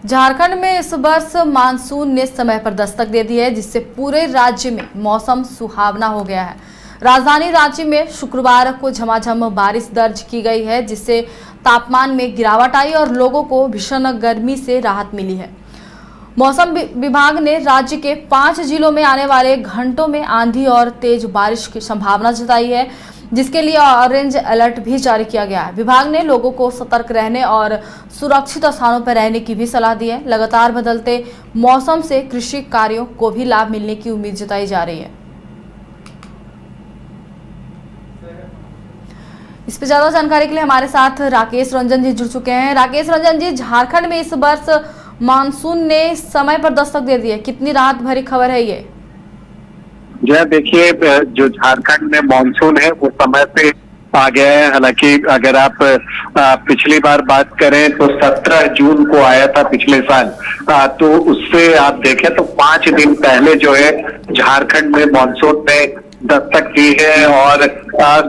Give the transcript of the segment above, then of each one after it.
झारखंड में इस वर्ष मानसून ने समय पर दस्तक दे दी है, जिससे पूरे राज्य में मौसम सुहावना हो गया है। राजधानी रांची में शुक्रवार को झमाझम बारिश दर्ज की गई है, जिससे तापमान में गिरावट आई और लोगों को भीषण गर्मी से राहत मिली है। मौसम विभाग ने राज्य के 5 जिलों में आने वाले घंटों में आंधी और तेज बारिश की संभावना जताई है, जिसके लिए ऑरेंज अलर्ट भी जारी किया गया है। विभाग ने लोगों को सतर्क रहने और सुरक्षित स्थानों पर रहने की भी सलाह दी है। लगातार बदलते मौसम से कृषि कार्यों को भी लाभ मिलने की उम्मीद जताई जा रही है। इस पर ज्यादा जानकारी के लिए हमारे साथ राकेश रंजन जी जुड़ चुके हैं। राकेश रंजन जी, झारखंड में इस वर्ष मानसून ने समय पर दस्तक दे दी है, कितनी राहत भरी खबर है ये? देखिए, जो झारखंड में मानसून है वो समय पे आ गया है। हालांकि अगर आप पिछली बार बात करें तो 17 जून को आया था पिछले साल, तो उससे आप देखें तो 5 दिन पहले जो है झारखंड में मानसून ने दस्तक दी है और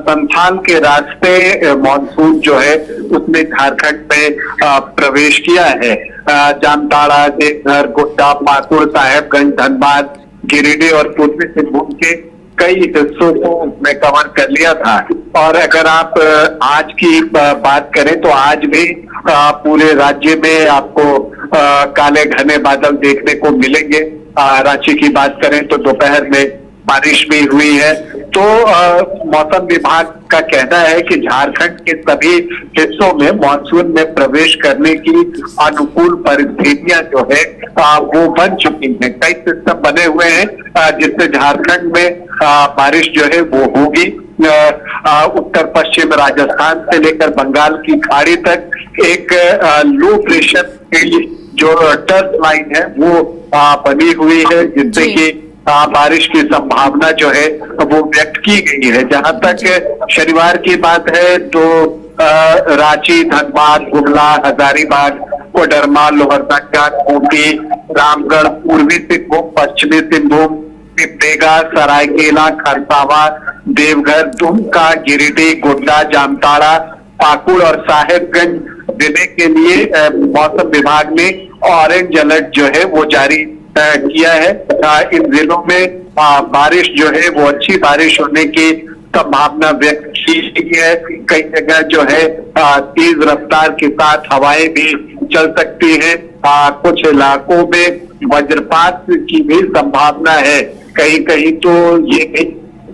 संथाल के रास्ते मानसून जो है उसने झारखंड में प्रवेश किया है। जामताड़ा, देवघर, गोड्डा, पाकुड़, साहेबगंज, धनबाद, गिरिडीह और पूर्वी सिंहभूम के कई हिस्सों को उसने कवर कर लिया था। और अगर आप आज की बात करें तो आज भी पूरे राज्य में आपको काले घने बादल देखने को मिलेंगे। रांची की बात करें तो दोपहर में बारिश भी हुई है। तो मौसम विभाग का कहना है कि झारखंड के सभी हिस्सों में मानसून में प्रवेश करने की अनुकूल परिस्थितियां जो है वो बन चुकी हैं। कई सिस्टम बने हुए हैं जिससे झारखंड में बारिश जो है वो होगी। उत्तर पश्चिम राजस्थान से लेकर बंगाल की खाड़ी तक एक लो प्रेशर जो टर्फ लाइन है वो बनी हुई है, जिससे कि बारिश की संभावना जो है वो व्यक्त की गई है। जहां तक शनिवार की बात है तो रांची, धनबाद, गुमला, हजारीबाग, कोडरमा, लोहरदगा, खूंटी, रामगढ़, पूर्वी सिंहभूम, पश्चिमी सिंहभूम, सिमडेगा, सरायकेला, खरसावां, देवघर, दुमका, गिरिडीह, गोड्डा, जामताड़ा, पाकुड़ और साहेबगंज जिले के लिए मौसम विभाग ने ऑरेंज अलर्ट जो है वो जारी किया है। इन जिलों में बारिश जो है वो अच्छी बारिश होने की संभावना व्यक्त की गई है। कई जगह जो है तेज रफ्तार के साथ हवाएं भी चल सकती हैं। कुछ इलाकों में वज्रपात की भी संभावना है। कहीं कहीं तो ये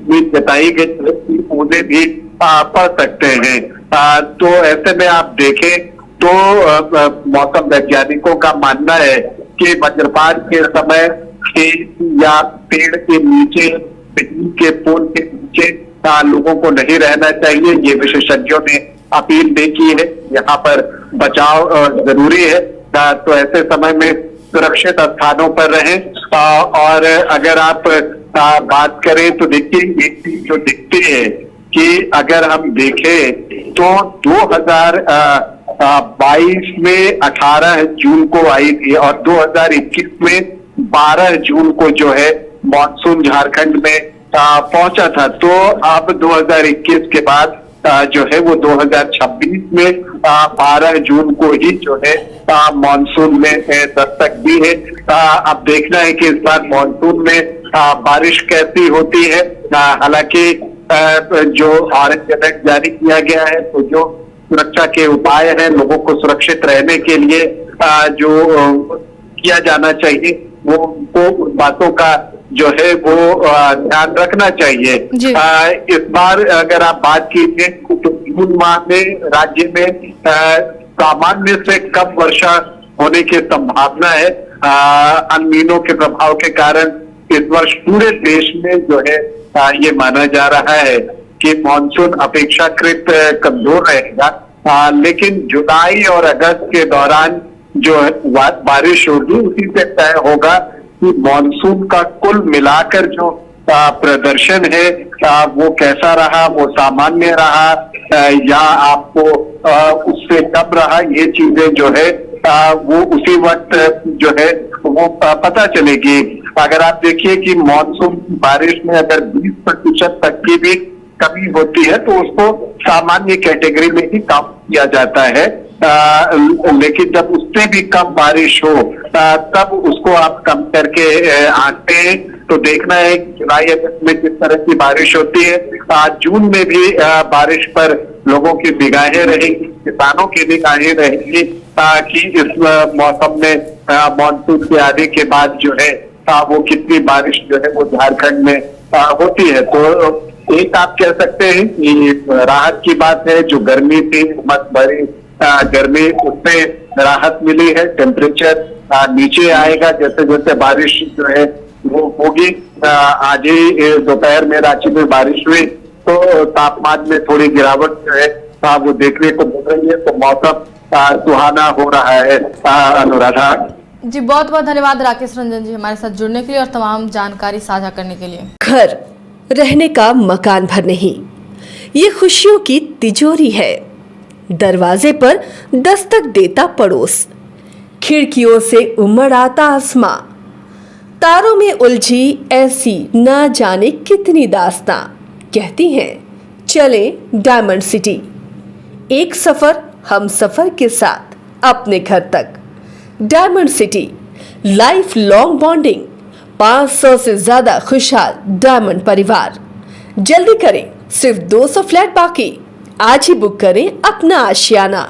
भी बताई गई कि ओले भी पड़ सकते हैं। तो ऐसे में आप देखें तो मौसम वैज्ञानिकों का मानना है कि वज्रपात के समय या पेड़ के नीचे, बिजली के पोल के नीचे लोगों को नहीं रहना चाहिए। ये विशेषज्ञों ने अपील भी की है। यहाँ पर बचाव जरूरी है। तो ऐसे समय में सुरक्षित स्थानों पर रहें। और अगर आप बात करें तो देखिए एक चीज जो दिखती है कि अगर हम देखें तो 2022 में 18 जून को आई थी और 2021 में 12 जून को जो है मानसून झारखंड में पहुंचा था। तो अब 2021 के बाद जो है वो 2026 में 12 जून को ही जो है मानसून में दस्तक दी है। अब देखना है कि इस बार मानसून में बारिश कैसी होती है। हालांकि जो ऑरेंज अलर्ट जारी किया गया है तो जो सुरक्षा के उपाय हैं, लोगों को सुरक्षित रहने के लिए जो किया जाना चाहिए वो बातों का जो है वो ध्यान रखना चाहिए। इस बार अगर आप बात कीजिए तो जून माह में राज्य में सामान्य से कम वर्षा होने की संभावना है। अनमीनों के प्रभाव के कारण इस वर्ष पूरे देश में जो है ये माना जा रहा है कि मानसून अपेक्षाकृत कमजोर रहेगा। लेकिन जुलाई और अगस्त के दौरान जो बारिश होगी उसी से तय होगा कि मानसून का कुल मिलाकर जो प्रदर्शन है वो कैसा रहा, वो सामान्य रहा या आपको उससे कम रहा। ये चीजें जो है वो उसी वक्त जो है वो पता चलेगी। अगर आप देखिए कि मानसून की बारिश में अगर 20% तक की भी कमी होती है तो उसको सामान्य कैटेगरी में ही काउंट किया जाता है। लेकिन जब उससे भी कम बारिश हो तब उसको आप कम करके आंकते हैं तो देखना है कि जुलाई अगस्त में किस तरह की बारिश होती है। जून में भी बारिश पर लोगों की निगाहें रहेंगी, किसानों की निगाहें रहेंगी कि इस मौसम में मानसून के आने के बाद जो है वो कितनी बारिश जो है वो झारखंड में होती है। तो एक आप कह सकते हैं कि राहत की बात है, जो गर्मी थी उमस भरी गर्मी उसमें राहत मिली है। टेम्परेचर नीचे आएगा जैसे जैसे बारिश जो है वो होगी। आज ही दोपहर में रांची में बारिश हुई तो तापमान में थोड़ी गिरावट जो है वो देखने को मिल रही है। तो मौसम सुहाना हो रहा है। अनुराधा जी, बहुत बहुत धन्यवाद राकेश रंजन जी हमारे साथ जुड़ने के लिए और तमाम जानकारी साझा करने के लिए। घर रहने का मकान भर नहीं, ये खुशियों की तिजोरी है। दरवाजे पर दस्तक देता पड़ोस, खिड़कियों से उमड़ आता आसमां, तारों में उलझी ऐसी न जाने कितनी दास्तां। कहती हैं चले डायमंड सिटी, एक सफर हम सफर के साथ अपने घर तक। Diamond city, life long bonding, 500 से ज्यादा खुशहाल डायमंड परिवार। जल्दी करें, सिर्फ 200 फ्लैट बाकी। आज ही बुक करें अपना आशियाना।